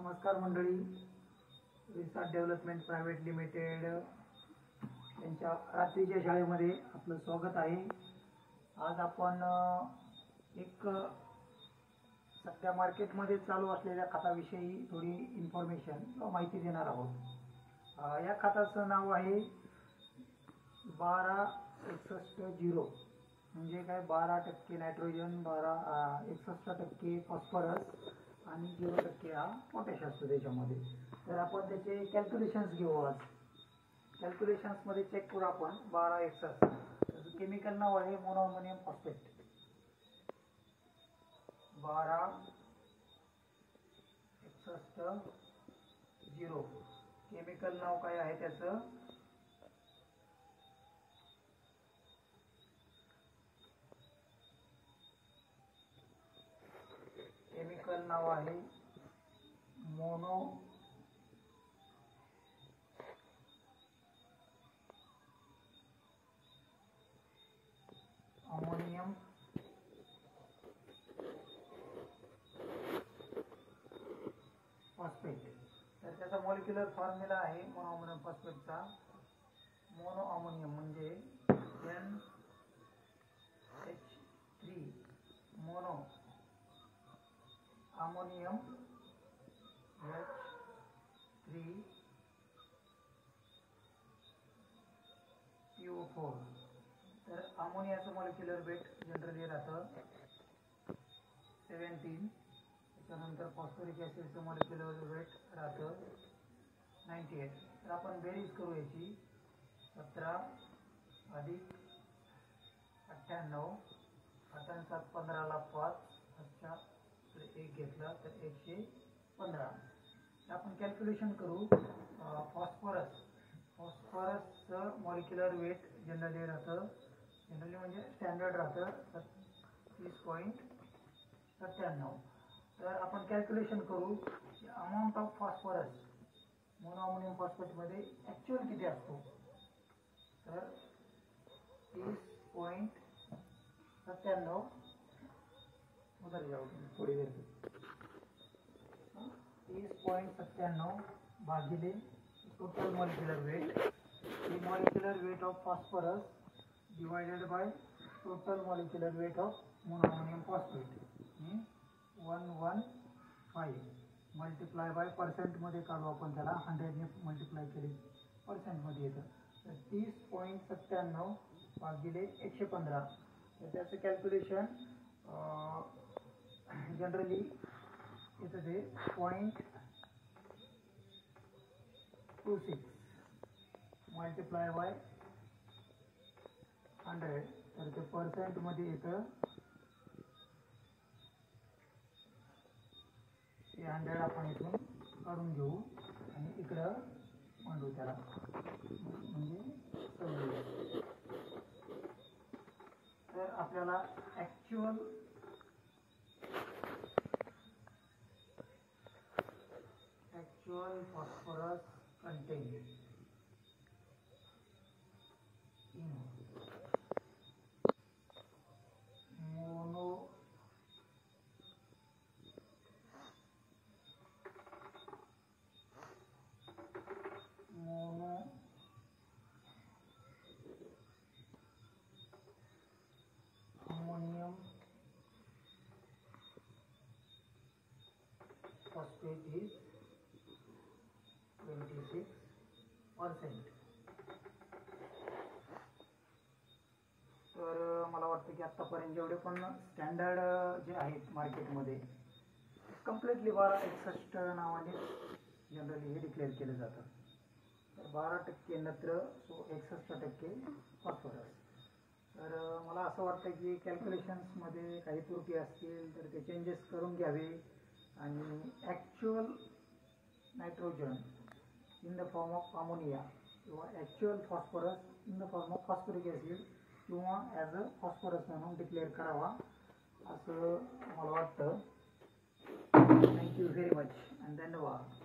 नमस्कार मंडळी, research development private limited यांच्या रात्रीच्या शाळेमध्ये आपलं स्वागत आहे। आज आपण एक सध्या मार्केटमध्ये चालू असलेल्या खताविषयी थोडी इन्फॉर्मेशन किंवा माहिती देणार आहोत। या खताचं नाव आहे 126160। म्हणजे काय, 12% नायट्रोजन, 61% फॉस्फरस आणि 0% हा पोटॅश असतो त्याच्यामध्ये। तर आपण त्याचे कॅल्क्युलेशन्स घेऊ। आज कॅल्क्युलेशन्समध्ये चेक करू आपण 1261। त्याचं केमिकल नाव आहे मोनोअमोनियम फॉस्फेट। 126160 केमिकल नाव काय आहे त्याचं? केमिकल नाव आहे मोनो अमोनियम फॉस्फेट। तर त्याचा मॉलिक्युलर फॉर्म्युला आहे मोनो अमोनियम फॉस्फेटचा। मोनो अमोनियम म्हणजे NH3 मोनो अमोनियम H3PO4। तर अमोनियाचं मॉलिक्युलर वेट जनरली राहतं 17। त्याच्यानंतर फॉस्फरिक ॲसिडचं मॉलिक्युलर वेट राहतं 98। तर आपण बेरीज करू याची। 17 अधिक 98, 7 15ला 5, अच्छा 1 घेतला तर 115। आपण कॅल्क्युलेशन करू। फॉस्फरसचं मॉलिक्युलर वेट जनरली राहतं, जनरली म्हणजे स्टँडर्ड राहतं 30.97। तर आपण कॅल्क्युलेशन करू की अमाऊंट ऑफ फॉस्फरस मोनोअमोनियम फॉस्फेटमध्ये ॲक्च्युअल किती असतो। तर 30.97 उधर जाओ थोड़ी देर 30.97 भागिले total molecular weight. The molecular weight of phosphorus divided by total molecular weight of monoammonium phosphate 115 multiply by percent मध्ये काढू आपण त्याला। 100 ने मल्टिप्लाय केले पर्सेंट मध्ये येतं। तर 30.97 भागिले 115। तर त्याचं कॅल्क्युलेशन जनरली येतं ते 0.26 मल्टिप्लाय बाय 100। तर ते पर्सेंट मध्ये येतं। ते 100 आपण इथून काढून घेऊ आणि इकडं मांडू त्याला, म्हणजे 26। तर आपल्याला actual phosphorus content in monoammonium phosphate is 26%। तर मला वाटतं की आत्तापर्यंत जेवढे पण स्टँडर्ड जे आहेत मार्केटमध्ये कम्प्लिटली 1261 नावाने जनरली हे डिक्लेअर केलं जातं। तर 12% नत्र, 61% फॉस्फरस। तर मला असं वाटतं की कॅल्क्युलेशन्समध्ये काही त्रुटी असतील तर ते चेंजेस करून घ्यावे आणि actual nitrogen in the form of ammonia किंवा actual phosphorus in the form of phosphoric acid किंवा ॲज अ फॉस्फरस म्हणून डिक्लेअर करावा असं मला वाटतं। थँक्यू व्हेरी मच आणि धन्यवाद।